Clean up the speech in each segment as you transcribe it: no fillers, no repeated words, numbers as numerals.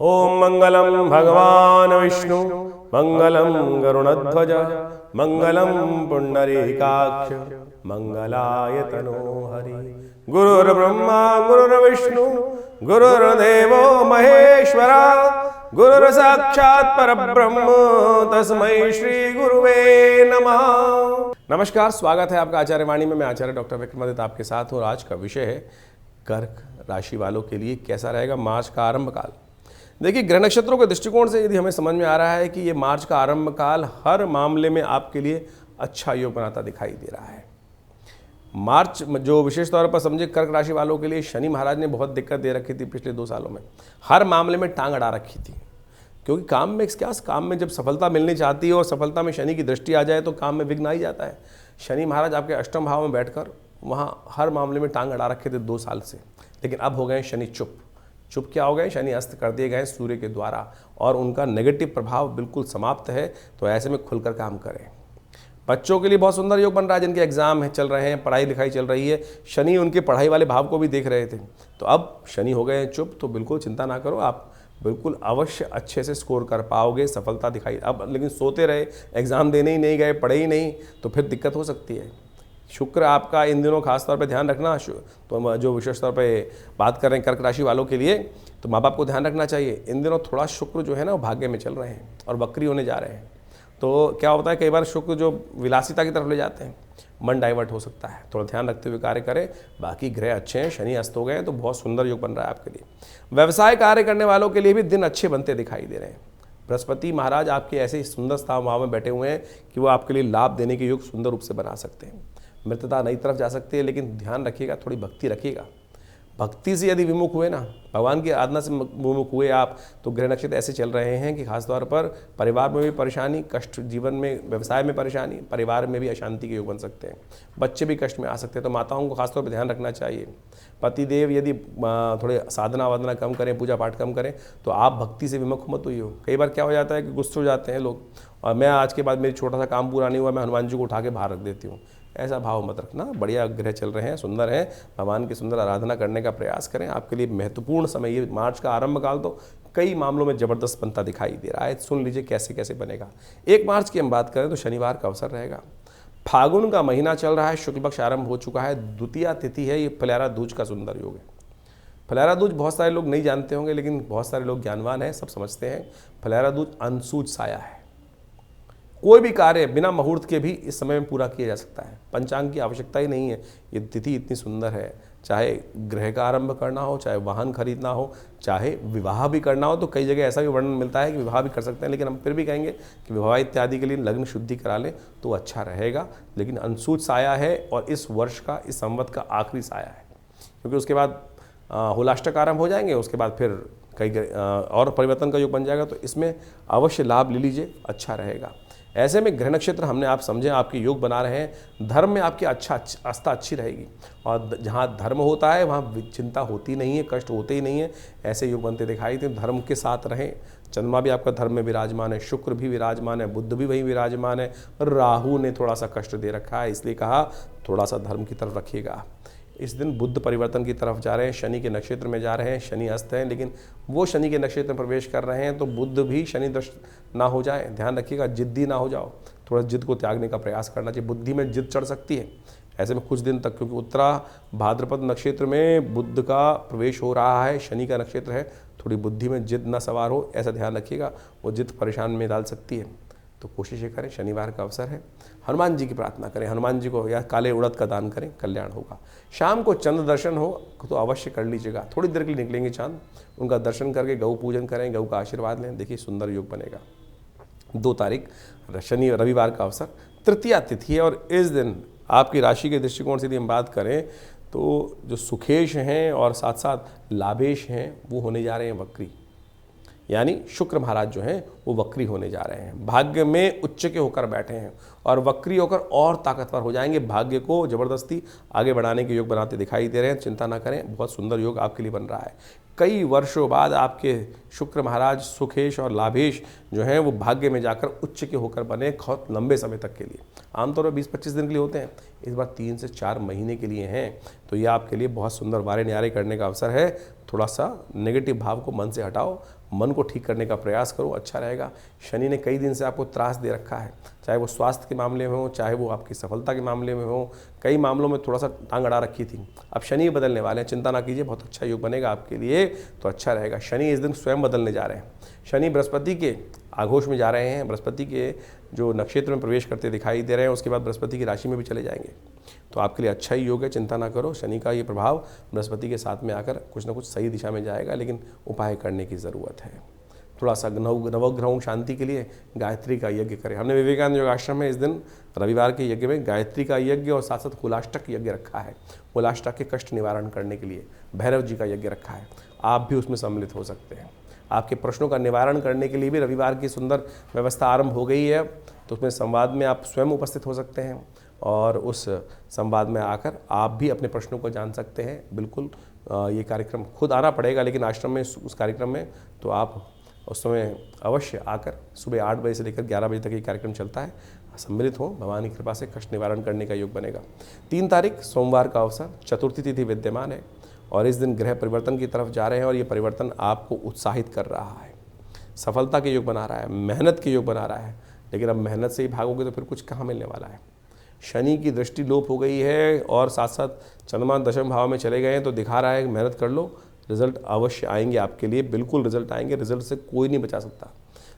ओम मंगलम भगवान विष्णु मंगलम गरुणध्वज मंगलम पुंडरीकाक्ष मंगलाय तनोहरि। गुरुर्ब्रह्मा गुरुर्विष्णु गुरुर्देवो महेश्वरा गुरुर् साक्षात् परब्रह्म तस्मै श्री गुरुवे नमः। नमस्कार, स्वागत है आपका आचार्य वाणी में। मैं आचार्य डॉक्टर विक्रमादित्य आपके साथ हूँ। आज का विषय है कर्क राशि वालों के लिए कैसा रहेगा मार्च का आरंभ काल। देखिए, ग्रह नक्षत्रों के दृष्टिकोण से यदि हमें समझ में आ रहा है कि ये मार्च का आरंभ काल हर मामले में आपके लिए अच्छा योग बनाता दिखाई दे रहा है। मार्च जो विशेष तौर पर समझे कर्क राशि वालों के लिए शनि महाराज ने बहुत दिक्कत दे रखी थी पिछले 2 सालों में। हर मामले में टांग अड़ा रखी थी, क्योंकि काम में जब सफलता मिलनी चाहती है और सफलता में शनि की दृष्टि आ जाए तो काम में विघ्न आ ही जाता है। शनि महाराज आपके अष्टम भाव में बैठकर वहाँ हर मामले में टांग अड़ा रखे थे 2 साल से, लेकिन अब हो गए शनि चुप क्या हो गए, शनि अस्त कर दिए गए सूर्य के द्वारा और उनका नेगेटिव प्रभाव बिल्कुल समाप्त है। तो ऐसे में खुलकर काम करें। बच्चों के लिए बहुत सुंदर योग बन रहा है, जिनके एग्जाम है चल रहे हैं, पढ़ाई लिखाई चल रही है। शनि उनके पढ़ाई वाले भाव को भी देख रहे थे, तो अब शनि हो गए हैं चुप, तो बिल्कुल चिंता ना करो, आप बिल्कुल अवश्य अच्छे से स्कोर कर पाओगे, सफलता दिखाई। अब लेकिन सोते रहे, एग्ज़ाम देने ही नहीं गए, पढ़े ही नहीं, तो फिर दिक्कत हो सकती है। शुक्र आपका इन दिनों खास तौर पे ध्यान रखना, तो जो विशेष तौर पे बात कर रहे हैं कर्क राशि वालों के लिए, तो माँ बाप को ध्यान रखना चाहिए। इन दिनों थोड़ा शुक्र जो है ना वो भाग्य में चल रहे हैं और वक्री होने जा रहे हैं। तो क्या होता है, कई बार शुक्र जो विलासिता की तरफ ले जाते हैं, मन डाइवर्ट हो सकता है। थोड़ा ध्यान रखते हुए कार्य करें। बाकी ग्रह अच्छे हैं, शनि अस्त हो गए हैं, तो बहुत सुंदर योग बन रहा है आपके लिए। व्यवसाय कार्य करने वालों के लिए भी दिन अच्छे बनते दिखाई दे रहे हैं। बृहस्पति महाराज आपके ऐसे सुंदर स्थान भाव में बैठे हुए हैं कि वो आपके लिए लाभ देने के योग सुंदर रूप से बना सकते हैं। मित्रता नई तरफ जा सकती है, लेकिन ध्यान रखिएगा, थोड़ी भक्ति रखिएगा। भक्ति से यदि विमुख हुए ना, भगवान की आराधना से विमुख हुए आप, तो ग्रह नक्षत्र ऐसे चल रहे हैं कि खासतौर पर परिवार में भी परेशानी, कष्ट, जीवन में व्यवसाय में परेशानी, परिवार में भी अशांति के योग बन सकते हैं। बच्चे भी कष्ट में आ सकते हैं, तो माताओं को खासतौर पर ध्यान रखना चाहिए। पतिदेव यदि थोड़े साधना वाधना कम करें, पूजा पाठ कम करें, तो आप भक्ति से विमुख मत हुई हो। कई बार क्या हो जाता है कि गुस्से हो जाते हैं लोग, और मैं आज के बाद मेरी छोटा सा काम पूरा नहीं हुआ, मैं हनुमान जी को उठा के बाहर रख देती हूँ। ऐसा भाव मत रखना। बढ़िया ग्रह चल रहे हैं, सुंदर हैं, भगवान की सुंदर आराधना करने का प्रयास करें। आपके लिए महत्वपूर्ण समय ये मार्च का आरंभ काल तो कई मामलों में जबरदस्त बनता दिखाई दे रहा है। सुन लीजिए कैसे कैसे बनेगा। 1 मार्च की हम बात करें तो शनिवार का अवसर रहेगा। फागुन का महीना चल रहा है, शुक्ल पक्ष आरंभ हो चुका है, द्वितीया तिथि है। ये फल्यारा दूज का सुंदर योग है। फल्यारा दूज बहुत सारे लोग नहीं जानते होंगे, लेकिन बहुत सारे लोग ज्ञानवान हैं, सब समझते हैं। फल्यारा दूज अनसूज साया है। कोई भी कार्य बिना मुहूर्त के भी इस समय में पूरा किया जा सकता है। पंचांग की आवश्यकता ही नहीं है। ये तिथि इतनी सुंदर है, चाहे गृह का आरंभ करना हो, चाहे वाहन खरीदना हो, चाहे विवाह भी करना हो, तो कई जगह ऐसा भी वर्णन मिलता है कि विवाह भी कर सकते हैं। लेकिन हम फिर भी कहेंगे कि विवाह इत्यादि के लिए लग्न शुद्धि करा लें तो अच्छा रहेगा। लेकिन अनसूच साया है और इस वर्ष का, इस संवत का आखिरी साया है, क्योंकि उसके बाद होलाष्टक आरंभ हो जाएंगे। उसके बाद फिर कई और परिवर्तन का योग बन जाएगा, तो इसमें अवश्य लाभ ले लीजिए, अच्छा रहेगा। ऐसे में ग्रह नक्षत्र हमने आप समझें आपके योग बना रहे हैं। धर्म में आपकी आस्था अच्छी रहेगी, और जहाँ धर्म होता है वहाँ चिंता होती नहीं है, कष्ट होते ही नहीं है। ऐसे योग बनते दिखाई देते। धर्म के साथ रहें। चंद्रमा भी आपका धर्म में विराजमान है, शुक्र भी विराजमान है, बुध भी वहीं विराजमान है। राहु ने थोड़ा सा कष्ट दे रखा है, इसलिए कहा थोड़ा सा धर्म की तरफ रखिएगा। इस दिन बुध परिवर्तन की तरफ जा रहे हैं, शनि के नक्षत्र में जा रहे हैं। शनि अस्त हैं, लेकिन वो शनि के नक्षत्र में प्रवेश कर रहे हैं, तो बुध भी शनि दृष्ट ना हो जाए, ध्यान रखिएगा। जिद्दी ना हो जाओ, थोड़ा जिद को त्यागने का प्रयास करना चाहिए। बुद्धि में जिद चढ़ सकती है ऐसे में कुछ दिन तक, क्योंकि उत्तरा भाद्रपद नक्षत्र में बुध का प्रवेश हो रहा है, शनि का नक्षत्र है। थोड़ी बुद्धि में जिद ना सवार हो, ऐसा ध्यान रखिएगा। वो जिद परेशान में डाल सकती है, तो कोशिश ये करें। शनिवार का अवसर है, हनुमान जी की प्रार्थना करें, हनुमान जी को या काले उड़द का दान करें, कल्याण होगा। शाम को चंद्र दर्शन हो तो अवश्य कर लीजिएगा। थोड़ी देर के लिए निकलेंगे चांद, उनका दर्शन करके गौ पूजन करें, गौ का आशीर्वाद लें। देखिए सुंदर योग बनेगा। 2 तारीख शनि रविवार का अवसर, तृतीया तिथि है, और इस दिन आपकी राशि के दृष्टिकोण से यदि हम बात करें तो जो सुखेश हैं और साथ साथ लाभेश हैं वो होने जा रहे हैं वक्री। यानी शुक्र महाराज जो हैं वो वक्री होने जा रहे हैं, भाग्य में उच्च के होकर बैठे हैं और वक्री होकर और ताकतवर हो जाएंगे। भाग्य को जबरदस्ती आगे बढ़ाने के योग बनाते दिखाई दे रहे हैं। चिंता ना करें, बहुत सुंदर योग आपके लिए बन रहा है। कई वर्षों बाद आपके शुक्र महाराज सुखेश और लाभेश जो हैं वो भाग्य में जाकर उच्च के होकर बने, बहुत लंबे समय तक के लिए। आमतौर पर 20-25 दिन के लिए होते हैं, इस बार 3 से 4 महीने के लिए हैं। तो ये आपके लिए बहुत सुंदर वारे न्यारे करने का अवसर है। थोड़ा सा नेगेटिव भाव को मन से हटाओ, मन को ठीक करने का प्रयास करो, अच्छा रहेगा। शनि ने कई दिन से आपको त्रास दे रखा है, चाहे वो स्वास्थ्य के मामले में हो, चाहे वो आपकी सफलता के मामले में हो, कई मामलों में थोड़ा सा टांग अड़ा रखी थी। अब शनि बदलने वाले हैं, चिंता ना कीजिए, बहुत अच्छा योग बनेगा आपके लिए, तो अच्छा रहेगा। शनि इस दिन स्वयं बदलने जा रहे हैं। शनि बृहस्पति के आघोष में जा रहे हैं, बृहस्पति के जो नक्षत्र में प्रवेश करते दिखाई दे रहे हैं, उसके बाद बृहस्पति की राशि में भी चले जाएंगे। तो आपके लिए अच्छा ही योग है, चिंता ना करो। शनि का ये प्रभाव बृहस्पति के साथ में आकर कुछ ना कुछ सही दिशा में जाएगा, लेकिन उपाय करने की ज़रूरत है। थोड़ा सा नवग्रहों शांति के लिए गायत्री का यज्ञ करें। हमने विवेकानंद योगाश्रम में इस दिन रविवार के यज्ञ में गायत्री का यज्ञ और साथ साथ कुलाष्टक यज्ञ रखा है। कुलाष्टक के कष्ट निवारण करने के लिए भैरव जी का यज्ञ रखा है, आप भी उसमें सम्मिलित हो सकते हैं। आपके प्रश्नों का निवारण करने के लिए भी रविवार की सुंदर व्यवस्था आरंभ हो गई है, तो उसमें संवाद में आप स्वयं उपस्थित हो सकते हैं और उस संवाद में आकर आप भी अपने प्रश्नों को जान सकते हैं। बिल्कुल ये कार्यक्रम खुद आना पड़ेगा, लेकिन आश्रम में उस कार्यक्रम में तो आप उस समय अवश्य आकर सुबह 8 बजे से लेकर 11 बजे तक ये कार्यक्रम चलता है, सम्मिलित हो। भगवान की कृपा से कष्ट निवारण करने का योग बनेगा। 3 तारीख सोमवार का अवसर, चतुर्थी तिथि विद्यमान है और इस दिन ग्रह परिवर्तन की तरफ जा रहे हैं और ये परिवर्तन आपको उत्साहित कर रहा है, सफलता के योग बना रहा है, मेहनत के योग बना रहा है। लेकिन अब मेहनत से ही भागोगे तो फिर कुछ कहाँ मिलने वाला है। शनि की दृष्टि लोप हो गई है और साथ साथ चंद्रमा दशम भाव में चले गए हैं, तो दिखा रहा है कि मेहनत कर लो, रिजल्ट अवश्य आएंगे आपके लिए, बिल्कुल रिजल्ट आएंगे। रिजल्ट से कोई नहीं बचा सकता,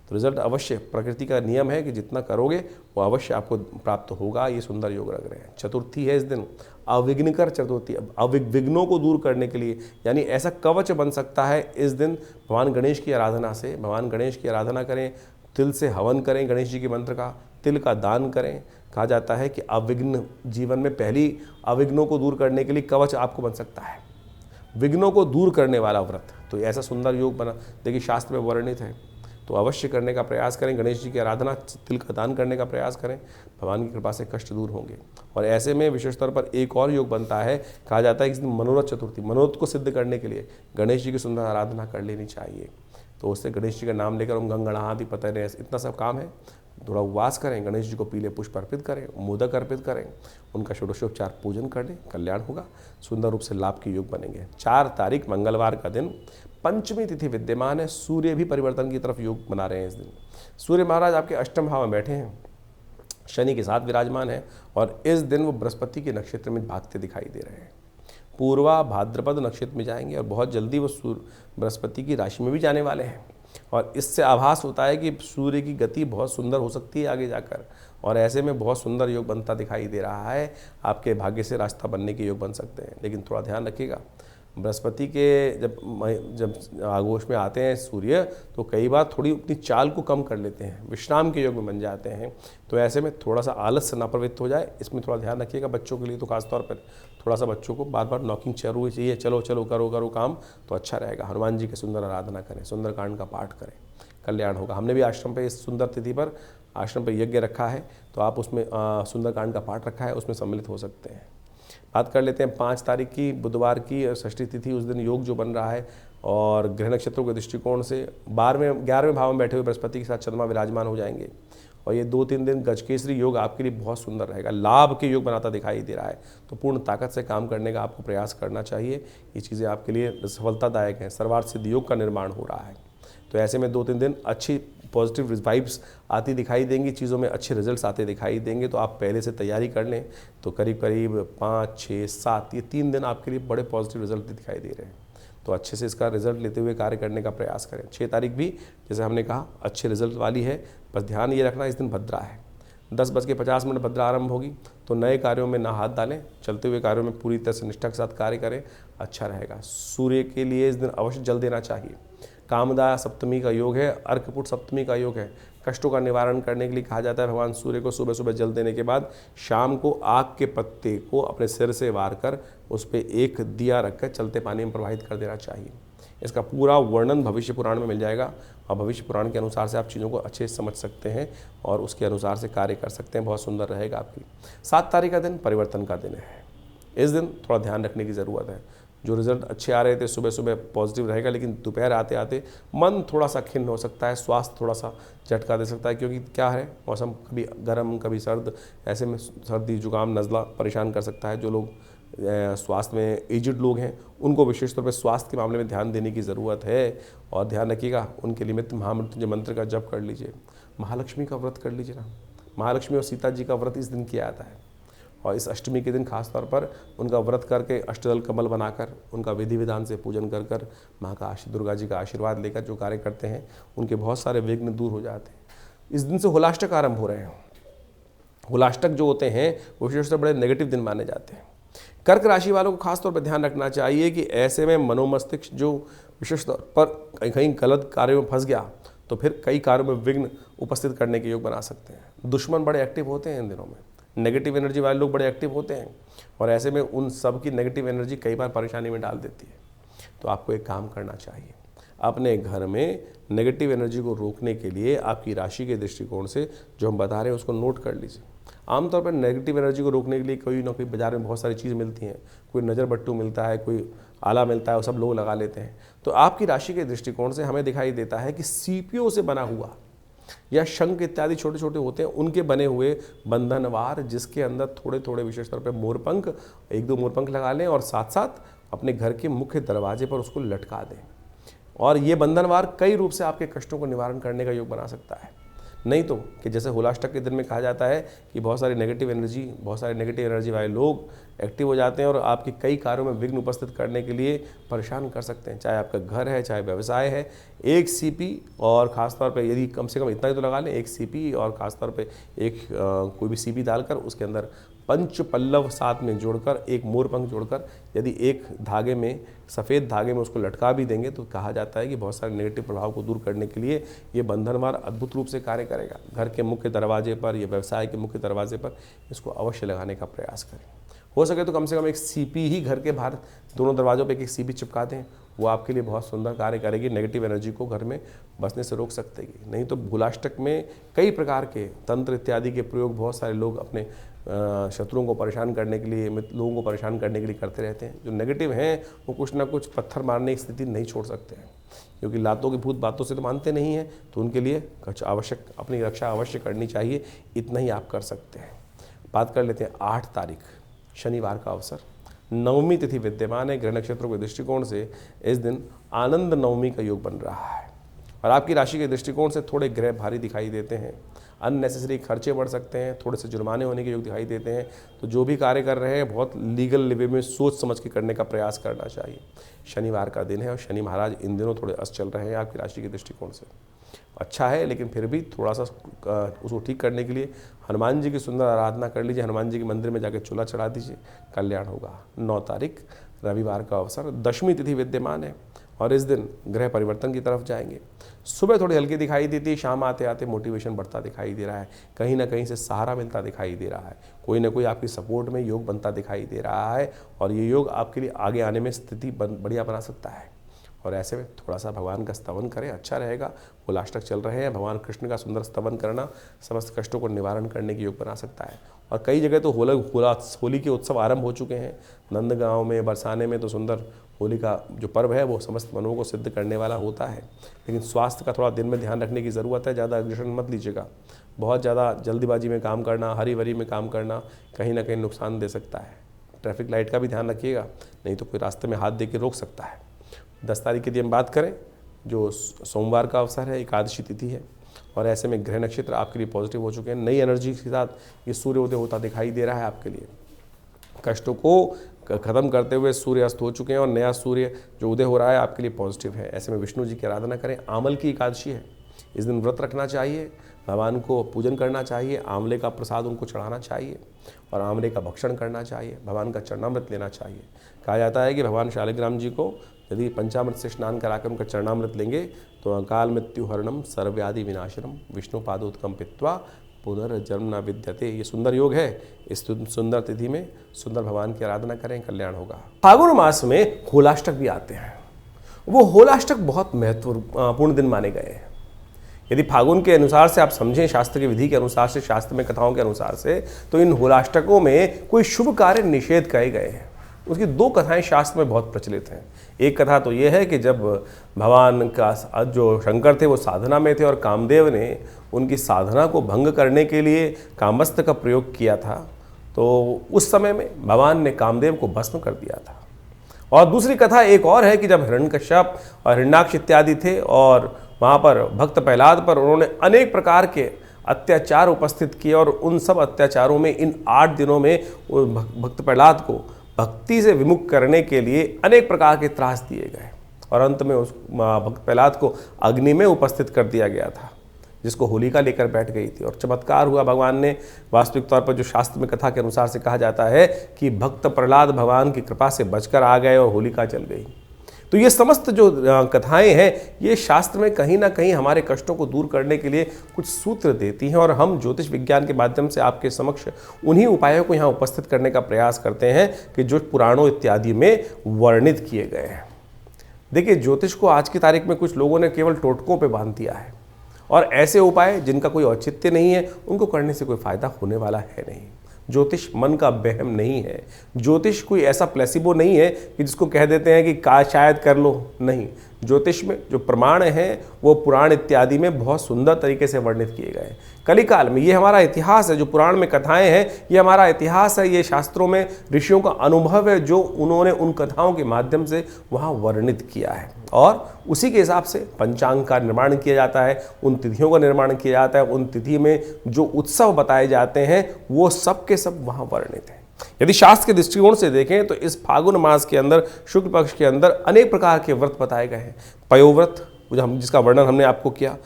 तो रिजल्ट अवश्य, प्रकृति का नियम है कि जितना करोगे वो अवश्य आपको प्राप्त होगा। ये सुंदर योग लग रहे हैं। चतुर्थी है इस दिन, अविघ्नकर चतुर्थी, विघ्नों को दूर करने के लिए, यानी ऐसा कवच बन सकता है इस दिन भगवान गणेश की आराधना से। भगवान गणेश की आराधना करें, तिल से हवन करें, गणेश जी के मंत्र का तिल का दान करें। कहा जाता है कि अविघ्न, जीवन में पहली अविघ्नों को दूर करने के लिए कवच आपको बन सकता है, विघ्नों को दूर करने वाला व्रत। तो ऐसा सुंदर योग बना, देखिए शास्त्र में वर्णित है, तो अवश्य करने का प्रयास करें। गणेश जी की आराधना, तिल का दान करने का प्रयास करें, भगवान की कृपा से कष्ट दूर होंगे। और ऐसे में विशेष तौर पर एक और योग बनता है, कहा जाता है कि मनोरथ चतुर्थी, मनोरथ को सिद्ध करने के लिए गणेश जी की सुंदर आराधना कर लेनी चाहिए। तो उससे गणेश जी का नाम लेकर ओम गंगणादि पतये, इतना सब काम है। थोड़ा उपवास करें, गणेश जी को पीले पुष्प अर्पित करें, मोदक अर्पित करें, उनका षोडशोपचार पूजन कर लें, कल्याण होगा, सुंदर रूप से लाभ के योग बनेंगे। 4 तारीख मंगलवार का दिन, पंचमी तिथि विद्यमान है। सूर्य भी परिवर्तन की तरफ योग बना रहे हैं इस दिन। सूर्य महाराज आपके अष्टम भाव में बैठे हैं, शनि के साथ विराजमान है और इस दिन वो बृहस्पति के नक्षत्र में भागते दिखाई दे रहे हैं। पूर्वा भाद्रपद नक्षत्र में जाएंगे और बहुत जल्दी वो बृहस्पति की राशि में भी जाने वाले हैं। और इससे आभास होता है कि सूर्य की गति बहुत सुंदर हो सकती है आगे जाकर, और ऐसे में बहुत सुंदर योग बनता दिखाई दे रहा है। आपके भाग्य से रास्ता बनने के योग बन सकते हैं, लेकिन थोड़ा ध्यान रखिएगा। बृहस्पति के जब आगोश में आते हैं सूर्य, तो कई बार थोड़ी अपनी चाल को कम कर लेते हैं, विश्राम के योग में बन जाते हैं। तो ऐसे में थोड़ा सा आलस से ना प्रवृत्त हो जाए, इसमें थोड़ा ध्यान रखिएगा। बच्चों के लिए तो खासतौर पर थोड़ा सा बच्चों को बार बार नॉकिंग जरूरी चाहिए, चलो चलो करो करो काम, तो अच्छा रहेगा। हनुमान जी की सुंदर आराधना करें, सुंदरकांड का पाठ करें, कल्याण होगा। हमने भी आश्रम पे इस सुंदर तिथि पर आश्रम पर यज्ञ रखा है, तो आप उसमें सुंदरकांड का पाठ रखा है, उसमें सम्मिलित हो सकते हैं। बात कर लेते हैं 5 तारीख की, बुधवार की षष्ठी तिथि। उस दिन योग जो बन रहा है और ग्रह नक्षत्रों के दृष्टिकोण से 11वें भाव में बैठे हुए बृहस्पति के साथ चंद्रमा विराजमान हो जाएंगे और ये 2-3 दिन गजकेसरी योग आपके लिए बहुत सुंदर रहेगा, लाभ के योग बनाता दिखाई दे रहा है। तो पूर्ण ताकत से काम करने का आपको प्रयास करना चाहिए, ये चीज़ें आपके लिए सफलतादायक हैं। सर्वार्थ सिद्ध योग का निर्माण हो रहा है, तो ऐसे में 2-3 दिन अच्छी पॉजिटिव वाइब्स आती दिखाई देंगी, चीज़ों में अच्छे रिजल्ट्स आते दिखाई देंगे। तो आप पहले से तैयारी कर लें, तो करीब करीब 5, 6, 7 ये 3 दिन आपके लिए बड़े पॉजिटिव रिजल्ट दिखाई दे रहे हैं। तो अच्छे से इसका रिजल्ट लेते हुए कार्य करने का प्रयास करें। 6 तारीख भी जैसे हमने कहा अच्छे रिजल्ट वाली है, बस ध्यान ये रखना इस दिन भद्रा है। 10:50 भद्रा आरंभ होगी, तो नए कार्यों में ना हाथ डालें, चलते हुए कार्यों में पूरी तरह से निष्ठा के साथ कार्य करें, अच्छा रहेगा। सूर्य के लिए इस दिन अवश्य जल देना चाहिए। कामदा सप्तमी का योग है, अर्कपुट सप्तमी का योग है। कष्टों का निवारण करने के लिए कहा जाता है भगवान सूर्य को सुबह सुबह जल देने के बाद शाम को आग के पत्ते को अपने सिर से वार कर उस पर एक दिया रखकर चलते पानी में प्रवाहित कर देना चाहिए। इसका पूरा वर्णन भविष्य पुराण में मिल जाएगा और भविष्य पुराण के अनुसार से आप चीज़ों को अच्छे से समझ सकते हैं और उसके अनुसार से कार्य कर सकते हैं। बहुत सुंदर रहेगा आपकी। 7 तारीख का दिन परिवर्तन का दिन है। इस दिन थोड़ा ध्यान रखने की ज़रूरत है। जो रिजल्ट अच्छे आ रहे थे सुबह सुबह पॉजिटिव रहेगा, लेकिन दोपहर आते आते मन थोड़ा सा खिन्न हो सकता है, स्वास्थ्य थोड़ा सा झटका दे सकता है, क्योंकि क्या है मौसम कभी गर्म कभी सर्द, ऐसे में सर्दी जुकाम नज़ला परेशान कर सकता है। जो लोग स्वास्थ्य में एजिड लोग हैं, उनको विशेष तौर पर स्वास्थ्य के मामले में ध्यान देने की ज़रूरत है। और ध्यान रखिएगा, उनके लिए महामृत्युंजय मंत्र का जप कर लीजिए, महालक्ष्मी का व्रत कर लीजिए ना। महालक्ष्मी और सीता जी का व्रत इस दिन किया जाता है, और इस अष्टमी के दिन खास तौर पर उनका व्रत करके अष्टदल कमल बनाकर उनका विधि विधान से पूजन कर कर माँ का दुर्गा जी का आशीर्वाद लेकर जो कार्य करते हैं उनके बहुत सारे विघ्न दूर हो जाते हैं। इस दिन से होलाष्टक आरंभ हो रहे हैं। होलाष्टक जो होते हैं वो विशेष बड़े नेगेटिव दिन माने जाते हैं। कर्क राशि वालों को खासतौर पर ध्यान रखना चाहिए कि ऐसे में मनोमस्तिष्क जो विशेष तौर पर कहीं कहीं गलत कार्यों में फंस गया तो फिर कई कार्यों में विघ्न उपस्थित करने के योग बना सकते हैं। दुश्मन बड़े एक्टिव होते हैं इन दिनों में, नेगेटिव एनर्जी वाले लोग बड़े एक्टिव होते हैं, और ऐसे में उन सब की नेगेटिव एनर्जी कई बार परेशानी में डाल देती है। तो आपको एक काम करना चाहिए, अपने घर में नेगेटिव एनर्जी को रोकने के लिए आपकी राशि के दृष्टिकोण से जो हम बता रहे हैं उसको नोट कर लीजिए। आमतौर पर नेगेटिव एनर्जी को रोकने के लिए कोई ना कोई बाजार में बहुत सारी चीज़ मिलती हैं, कोई नज़र बट्टू मिलता है, कोई आला मिलता है, वो सब लोग लगा लेते हैं। तो आपकी राशि के दृष्टिकोण से हमें दिखाई देता है कि सीपीओ से बना हुआ या शंख इत्यादि छोटे छोटे होते हैं, उनके बने हुए बंधनवार जिसके अंदर थोड़े थोड़े विशेष तौर पर मोरपंख, 1-2 मोरपंख लगा लें और साथ साथ अपने घर के मुख्य दरवाजे पर उसको लटका दें। और ये बंधनवार कई रूप से आपके कष्टों को निवारण करने का योग बना सकता है। नहीं तो कि जैसे होलाष्टक के दिन में कहा जाता है कि बहुत सारे नेगेटिव एनर्जी वाले लोग एक्टिव हो जाते हैं और आपके कई कार्यों में विघ्न उपस्थित करने के लिए परेशान कर सकते हैं, चाहे आपका घर है, चाहे व्यवसाय है। एक सीपी और ख़ासतौर पे यदि कम से कम इतना ही तो लगा लें, एक सीपी और ख़ासतौर पे एक कोई भी सीपी डालकर उसके अंदर पंच पल्लव साथ में जोड़कर, एक मोरपंख जोड़कर यदि एक धागे में, सफ़ेद धागे में उसको लटका भी देंगे तो कहा जाता है कि बहुत सारे नेगेटिव प्रभाव को दूर करने के लिए ये बंधनवार अद्भुत रूप से कार्य करेगा। घर के मुख्य दरवाजे पर या व्यवसाय के मुख्य दरवाजे पर इसको अवश्य लगाने का प्रयास करें। हो सके तो कम से कम एक सीपी ही घर के बाहर दोनों दरवाजों पे एक सीपी चिपका दें, वो आपके लिए बहुत सुंदर कार्य करेगी, नेगेटिव एनर्जी को घर में बसने से रोक सकतेगी। नहीं तो होलाष्टक में कई प्रकार के तंत्र इत्यादि के प्रयोग बहुत सारे लोग अपने शत्रुओं को परेशान करने के लिए, लोगों को परेशान करने के लिए करते रहते हैं। जो नेगेटिव हैं वो कुछ ना कुछ पत्थर मारने की स्थिति नहीं छोड़ सकते हैं, क्योंकि लातों की भूत बातों से तो मानते नहीं हैं। तो उनके लिए कुछ आवश्यक, अपनी रक्षा अवश्य करनी चाहिए, इतना ही आप कर सकते हैं। बात कर लेते हैं 8 तारीख शनिवार का अवसर, नवमी तिथि विद्यमान है। ग्रह नक्षत्रों के दृष्टिकोण से इस दिन आनंद नवमी का योग बन रहा है, और आपकी राशि के दृष्टिकोण से थोड़े ग्रह भारी दिखाई देते हैं। अननेसेसरी खर्चे बढ़ सकते हैं, थोड़े से जुर्माने होने के योग दिखाई देते हैं। तो जो भी कार्य कर रहे हैं बहुत लीगल वे में सोच समझ के करने का प्रयास करना चाहिए। शनिवार का दिन है और शनि महाराज इन दिनों थोड़े अस्त चल रहे हैं आपकी राशि के दृष्टिकोण से। अच्छा है, लेकिन फिर भी थोड़ा सा उसको ठीक करने के लिए हनुमान जी की सुंदर आराधना कर लीजिए, हनुमान जी के मंदिर में जाकर चूल्हा चढ़ा दीजिए, कल्याण होगा। 9 तारीख रविवार का अवसर, दशमी तिथि विद्यमान है और इस दिन ग्रह परिवर्तन की तरफ जाएंगे। सुबह थोड़ी हल्की दिखाई देती है, शाम आते आते मोटिवेशन बढ़ता दिखाई दे रहा है, कहीं ना कहीं से सहारा मिलता दिखाई दे रहा है, कोई ना कोई आपकी सपोर्ट में योग बनता दिखाई दे रहा है, और ये योग आपके लिए आगे आने में स्थिति बढ़िया बना सकता है। और ऐसे में थोड़ा सा भगवान का स्तवन करें, अच्छा रहेगा। होलाष्टक चल रहे हैं, भगवान कृष्ण का सुंदर स्तवन करना समस्त कष्टों को निवारण करने के योग बना सकता है। और कई जगह तो होली के उत्सव आरंभ हो चुके हैं। नंदगांव में, बरसाने में तो सुंदर होली का जो पर्व है वो समस्त मनों को सिद्ध करने वाला होता है। लेकिन स्वास्थ्य का थोड़ा दिन में ध्यान रखने की ज़रूरत है, ज़्यादा अग्रेशन मत लीजिएगा। बहुत ज़्यादा जल्दीबाजी में काम करना, हरी भरी में काम करना कहीं ना कहीं नुकसान दे सकता है। ट्रैफिक लाइट का भी ध्यान रखिएगा, नहीं तो कोई रास्ते में हाथ दे के रोक सकता है। 10 तारीख की यदि हम बात करें, जो सोमवार का अवसर है, एकादशी तिथि है, और ऐसे में ग्रह नक्षत्र आपके लिए पॉजिटिव हो चुके हैं। नई एनर्जी के साथ ये सूर्योदय होता दिखाई दे रहा है आपके लिए। कष्टों को खत्म करते हुए सूर्य अस्त हो चुके हैं और नया सूर्य जो उदय हो रहा है आपके लिए पॉजिटिव है। ऐसे में विष्णु जी की आराधना करें। आमल की एकादशी है, इस दिन व्रत रखना चाहिए, भगवान को पूजन करना चाहिए, आंवले का प्रसाद उनको चढ़ाना चाहिए और आंवले का भक्षण करना चाहिए, भगवान का चरणामृत लेना चाहिए। कहा जाता है कि भगवान शालिग्राम जी को यदि पंचामृत से स्नान कराकर उनका चरणामृत लेंगे तो अकाल मृत्यु हरणम सर्वव्याधि विनाशनम विष्णु पादोत्कम पित्वा पुनर्जन्म न विद्यते। ये सुंदर योग है। इस सुंदर तिथि में सुंदर भगवान की आराधना करें, कल्याण होगा। फागुन मास में होलाष्टक भी आते हैं। वो होलाष्टक बहुत महत्वपूर्ण दिन माने गए हैं। यदि फागुन के अनुसार से आप समझें, शास्त्र की विधि के अनुसार से, शास्त्र में कथाओं के अनुसार से, तो इन होलाष्टकों में कोई शुभ कार्य निषेध कहे गए हैं। उसकी 2 कथाएं शास्त्र में बहुत प्रचलित हैं। एक कथा तो ये है कि जब भगवान का जो शंकर थे वो साधना में थे और कामदेव ने उनकी साधना को भंग करने के लिए कामस्त्र का प्रयोग किया था, तो उस समय में भगवान ने कामदेव को भस्म कर दिया था। और दूसरी कथा एक और है कि जब हिरण्यकश्यप और हिरण्याक्ष इत्यादि थे और वहाँ पर भक्त प्रहलाद पर उन्होंने अनेक प्रकार के अत्याचार उपस्थित किए और उन सब अत्याचारों में इन 8 दिनों में भक्त प्रहलाद को भक्ति से विमुख करने के लिए अनेक प्रकार के त्रास दिए गए और अंत में उस भक्त प्रहलाद को अग्नि में उपस्थित कर दिया गया था, जिसको होलिका लेकर बैठ गई थी। और चमत्कार हुआ, भगवान ने वास्तविक तौर पर जो शास्त्र में कथा के अनुसार से कहा जाता है कि भक्त प्रहलाद भगवान की कृपा से बचकर आ गए और होलिका जल गई। तो ये समस्त जो कथाएं हैं ये शास्त्र में कहीं ना कहीं हमारे कष्टों को दूर करने के लिए कुछ सूत्र देती हैं और हम ज्योतिष विज्ञान के माध्यम से आपके समक्ष उन्हीं उपायों को यहाँ उपस्थित करने का प्रयास करते हैं कि जो पुराणों इत्यादि में वर्णित किए गए हैं। देखिए, ज्योतिष को आज की तारीख में कुछ लोगों ने केवल टोटकों पे बांध दिया है और ऐसे उपाय जिनका कोई औचित्य नहीं है उनको करने से कोई फायदा होने वाला है नहीं। ज्योतिष मन का वहम नहीं है, ज्योतिष कोई ऐसा प्लेसिबो नहीं है कि जिसको कह देते हैं कि का शायद कर लो, नहीं। ज्योतिष में जो प्रमाण हैं वो पुराण इत्यादि में बहुत सुंदर तरीके से वर्णित किए गए हैं। कलिकाल में ये हमारा इतिहास है, जो पुराण में कथाएं हैं ये हमारा इतिहास है, ये शास्त्रों में ऋषियों का अनुभव है जो उन्होंने उन कथाओं के माध्यम से वहाँ वर्णित किया है और उसी के हिसाब से पंचांग का निर्माण किया जाता है, उन तिथियों का निर्माण किया जाता है, उन तिथि में जो उत्सव बताए जाते हैं वो सब के सब वहाँ वर्णित हैं। यदि शास्त्र के दृष्टिकोण से देखें तो इस फागुन मास के अंदर शुक्ल पक्ष के अंदर अनेक प्रकार के व्रत बताए गए हैं। पयोव्रत जिसका वर्णन हमने आपको किया,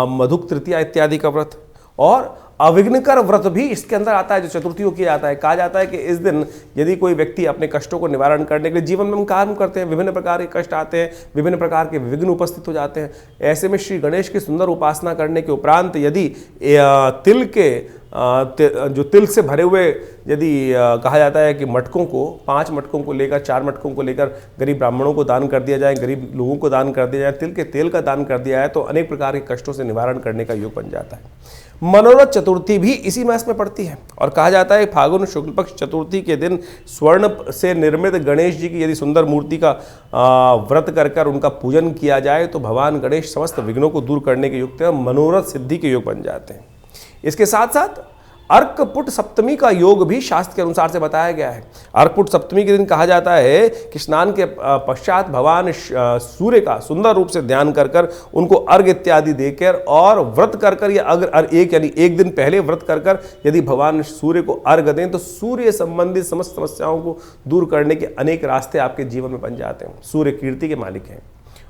मधुक तृतीया इत्यादि का व्रत और अविघ्नकर व्रत भी इसके अंदर आता है जो चतुर्थियों किया जाता है। कहा जाता है कि इस दिन यदि कोई व्यक्ति अपने कष्टों को निवारण करने के लिए जीवन में हम काम करते हैं, विभिन्न प्रकार के कष्ट आते हैं, विभिन्न प्रकार के विघ्न उपस्थित हो जाते हैं, ऐसे में श्री गणेश की सुंदर उपासना करने के उपरांत यदि तिल के जो तिल से भरे हुए यदि कहा जाता है कि मटकों को 5 मटकों को लेकर 4 मटकों को लेकर गरीब ब्राह्मणों को दान कर दिया जाए, गरीब लोगों को दान कर दिया जाए, तिल के तेल का दान कर दिया जाए तो अनेक प्रकार के कष्टों से निवारण करने का योग बन जाता है। मनोरथ चतुर्थी भी इसी मास में पड़ती है और कहा जाता है फागुन शुक्ल पक्ष चतुर्थी के दिन स्वर्ण से निर्मित गणेश जी की यदि सुंदर मूर्ति का व्रत कर उनका पूजन किया जाए तो भगवान गणेश समस्त विघ्नों को दूर करने के युक्त है, मनोरथ सिद्धि के योग बन जाते हैं। इसके साथ साथ अर्कपुट सप्तमी का योग भी शास्त्र के अनुसार से बताया गया है। अर्कपुट सप्तमी के दिन कहा जाता है कि स्नान के पश्चात भगवान सूर्य का सुंदर रूप से ध्यान कर उनको अर्घ इत्यादि देकर और व्रत कर या अगर एक दिन पहले व्रत कर यदि भगवान सूर्य को अर्घ दें तो सूर्य संबंधित समस्त समस्याओं को दूर करने के अनेक रास्ते आपके जीवन में बन जाते हैं। सूर्य कीर्ति के मालिक हैं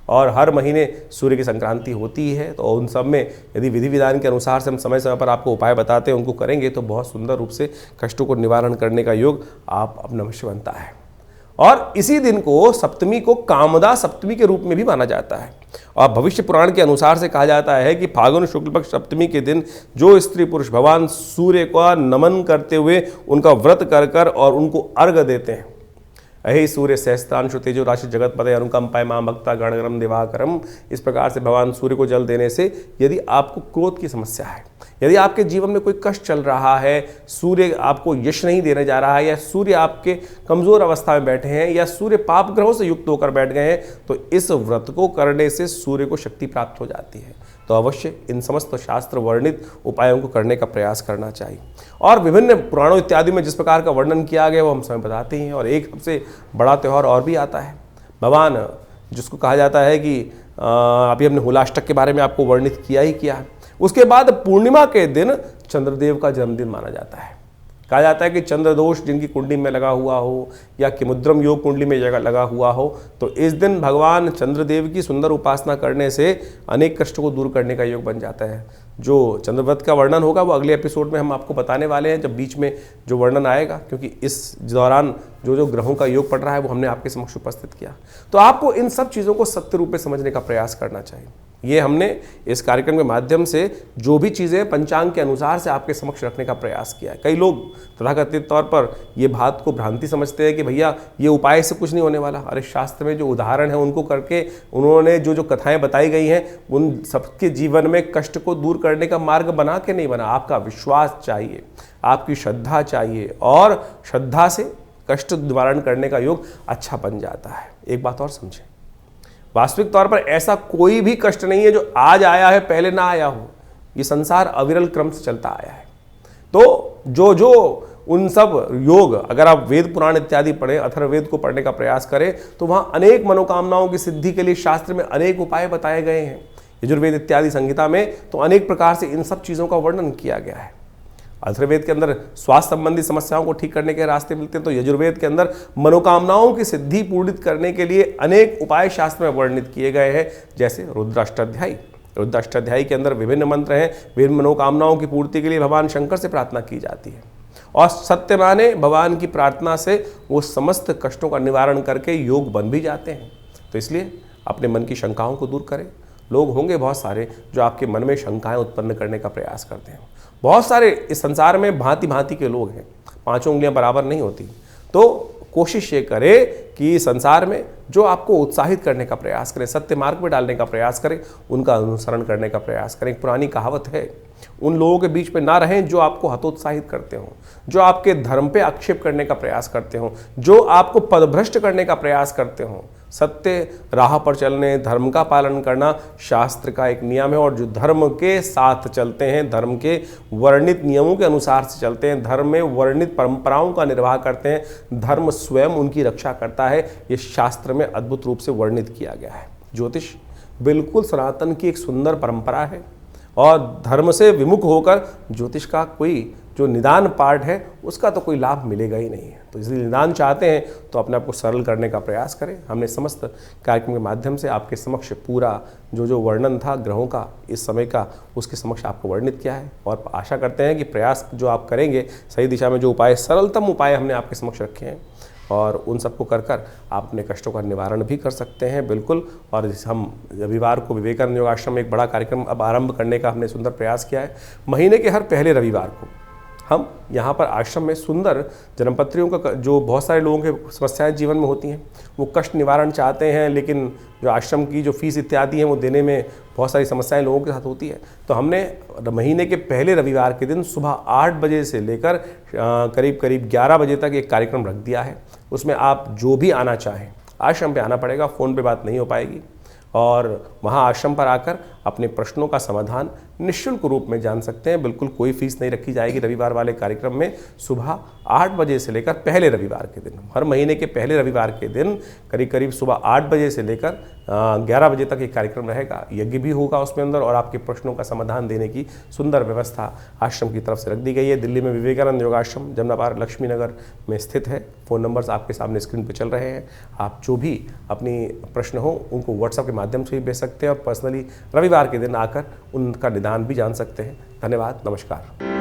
और हर महीने सूर्य की संक्रांति होती है तो उन सब में यदि विधि विधान के अनुसार से हम समय समय पर आपको उपाय बताते हैं उनको करेंगे तो बहुत सुंदर रूप से कष्टों को निवारण करने का योग आप अपना अवश्य बनता है। और इसी दिन को सप्तमी को कामदा सप्तमी के रूप में भी माना जाता है और भविष्य पुराण के अनुसार से कहा जाता है कि फागुन शुक्ल पक्ष सप्तमी के दिन जो स्त्री पुरुष भगवान सूर्य का नमन करते हुए उनका व्रत कर और उनको अर्घ देते हैं, अहि सूर्य सहस्त्रांशु तेजो राशि जगत पदे अनुकंपाय मां भक्ता गणगणम दिवाकरम, इस प्रकार से भगवान सूर्य को जल देने से यदि आपको क्रोध की समस्या है, यदि आपके जीवन में कोई कष्ट चल रहा है, सूर्य आपको यश नहीं देने जा रहा है या सूर्य आपके कमजोर अवस्था में बैठे हैं या सूर्य पाप ग्रहों से युक्त होकर बैठ गए हैं तो इस व्रत को करने से सूर्य को शक्ति प्राप्त हो जाती है। तो अवश्य इन समस्त शास्त्र वर्णित उपायों को करने का प्रयास करना चाहिए। और विभिन्न पुराणों इत्यादि में जिस प्रकार का वर्णन किया गया वो हम समय बताते हैं। और एक सबसे बड़ा त्यौहार और भी आता है, भगवान जिसको कहा जाता है कि अभी हमने होलाष्टक के बारे में आपको वर्णित किया ही किया है। उसके बाद पूर्णिमा के दिन चंद्रदेव का जन्मदिन माना जाता है। कहा जाता है कि चंद्र दोष जिनकी कुंडली में लगा हुआ हो या किमुद्रम योग कुंडली में लगा हुआ हो तो इस दिन भगवान चंद्रदेव की सुंदर उपासना करने से अनेक कष्टों को दूर करने का योग बन जाता है। जो चंद्रव्रत का वर्णन होगा वो अगले एपिसोड में हम आपको बताने वाले हैं, जब बीच में जो वर्णन आएगा, क्योंकि इस दौरान जो ग्रहों का योग पड़ रहा है वो हमने आपके समक्ष उपस्थित किया। तो आपको इन सब चीज़ों को सत्य रूप में समझने का प्रयास करना चाहिए। ये हमने इस कार्यक्रम के माध्यम से जो भी चीज़ें पंचांग के अनुसार से आपके समक्ष रखने का प्रयास किया है। कई लोग तथाकथित तौर पर ये बात को भ्रांति समझते हैं कि भैया ये उपाय से कुछ नहीं होने वाला। अरे शास्त्र में जो उदाहरण है उनको करके उन्होंने जो कथाएं बताई गई हैं उन सबके जीवन में कष्ट को दूर करने का मार्ग बना के नहीं बना। आपका विश्वास चाहिए, आपकी श्रद्धा चाहिए और श्रद्धा से कष्ट निवारण करने का योग अच्छा बन जाता है। एक बात और समझें, वास्तविक तौर पर ऐसा कोई भी कष्ट नहीं है जो आज आया है पहले ना आया हो। ये संसार अविरल क्रम से चलता आया है। तो जो उन सब योग, अगर आप वेद पुराण इत्यादि पढ़ें, अथर्ववेद को पढ़ने का प्रयास करें, तो वहाँ अनेक मनोकामनाओं की सिद्धि के लिए शास्त्र में अनेक उपाय बताए गए हैं। यजुर्वेद इत्यादि संहिता में तो अनेक प्रकार से इन सब चीज़ों का वर्णन किया गया है। अथर्ववेद के अंदर स्वास्थ्य संबंधी समस्याओं को ठीक करने के रास्ते मिलते हैं, तो यजुर्वेद के अंदर मनोकामनाओं की सिद्धि पूर्णित करने के लिए अनेक उपाय शास्त्र में वर्णित किए गए हैं, जैसे रुद्राष्टाध्यायी। रुद्राष्टाध्यायी के अंदर विभिन्न मंत्र हैं, विभिन्न मनोकामनाओं की पूर्ति के लिए भगवान शंकर से प्रार्थना की जाती है, और सत्य माने भगवान की प्रार्थना से वो समस्त कष्टों का निवारण करके योग बन भी जाते हैं। तो इसलिए अपने मन की शंकाओं को दूर करें। लोग होंगे बहुत सारे जो आपके मन में शंकाएं उत्पन्न करने का प्रयास करते हैं। बहुत सारे इस संसार में भांति भांति के लोग हैं, पांचों उंगलियां बराबर नहीं होती। तो कोशिश ये करें कि संसार में जो आपको उत्साहित करने का प्रयास करें, सत्य मार्ग पर डालने का प्रयास करें, उनका अनुसरण करने का प्रयास करें। एक पुरानी कहावत है, उन लोगों के बीच में ना रहें जो आपको हतोत्साहित करते हों, जो आपके धर्म पे आक्षेप करने का प्रयास करते हों, जो आपको पदभ्रष्ट करने का प्रयास करते हों। सत्य राह पर चलने, धर्म का पालन करना शास्त्र का एक नियम है, और जो धर्म के साथ चलते हैं, धर्म के वर्णित नियमों के अनुसार से चलते हैं, धर्म में वर्णित परंपराओं का निर्वाह करते हैं, धर्म स्वयं उनकी रक्षा करता है। ये शास्त्र में अद्भुत रूप से वर्णित किया गया है। ज्योतिष बिल्कुल सनातन की एक सुंदर परंपरा है, और धर्म से विमुख होकर ज्योतिष का कोई जो निदान पार्ट है उसका तो कोई लाभ मिलेगा ही नहीं है। तो इसलिए निदान चाहते हैं तो अपने आप को सरल करने का प्रयास करें। हमने समस्त कार्यक्रम के माध्यम से आपके समक्ष पूरा जो वर्णन था ग्रहों का इस समय का, उसके समक्ष आपको वर्णित किया है, और आशा करते हैं कि प्रयास जो आप करेंगे सही दिशा में, जो उपाय सरलतम उपाय हमने आपके समक्ष रखे हैं, और उन सबको कर आप अपने कष्टों का निवारण भी कर सकते हैं बिल्कुल। और हम रविवार को विवेकानंद योग आश्रम में एक बड़ा कार्यक्रम अब आरंभ करने का हमने सुंदर प्रयास किया है। महीने के हर पहले रविवार को हम यहाँ पर आश्रम में सुंदर जन्मपत्रियों का, जो बहुत सारे लोगों के समस्याएं जीवन में होती हैं, वो कष्ट निवारण चाहते हैं, लेकिन जो आश्रम की जो फीस इत्यादि हैं वो देने में बहुत सारी समस्याएं लोगों के साथ होती है। तो हमने महीने के पहले रविवार के दिन सुबह 8 बजे से लेकर करीब 11 बजे तक एक कार्यक्रम रख दिया है। उसमें आप जो भी आना चाहें आश्रम पे आना पड़ेगा, फ़ोन पे बात नहीं हो पाएगी, और वहाँ आश्रम पर आकर अपने प्रश्नों का समाधान निःशुल्क रूप में जान सकते हैं। बिल्कुल कोई फीस नहीं रखी जाएगी रविवार वाले कार्यक्रम में। सुबह 8 बजे से लेकर पहले रविवार के दिन, हर महीने के पहले रविवार के दिन करीब सुबह 8 बजे से लेकर 11 बजे तक एक कार्यक्रम रहेगा। यज्ञ भी होगा उसमें अंदर, और आपके प्रश्नों का समाधान देने की सुंदर व्यवस्था आश्रम की तरफ से रख दी गई है। दिल्ली में विवेकानंद योगाश्रम जमनाबाद लक्ष्मी नगर में स्थित है। फ़ोन नंबर्स आपके सामने स्क्रीन पर चल रहे हैं। आप जो भी अपनी प्रश्न हो उनको व्हाट्सएप के माध्यम से भी भेज सकते हैं, और पर्सनली रविवार के दिन आकर उनका निदान भी जान सकते हैं। धन्यवाद, नमस्कार।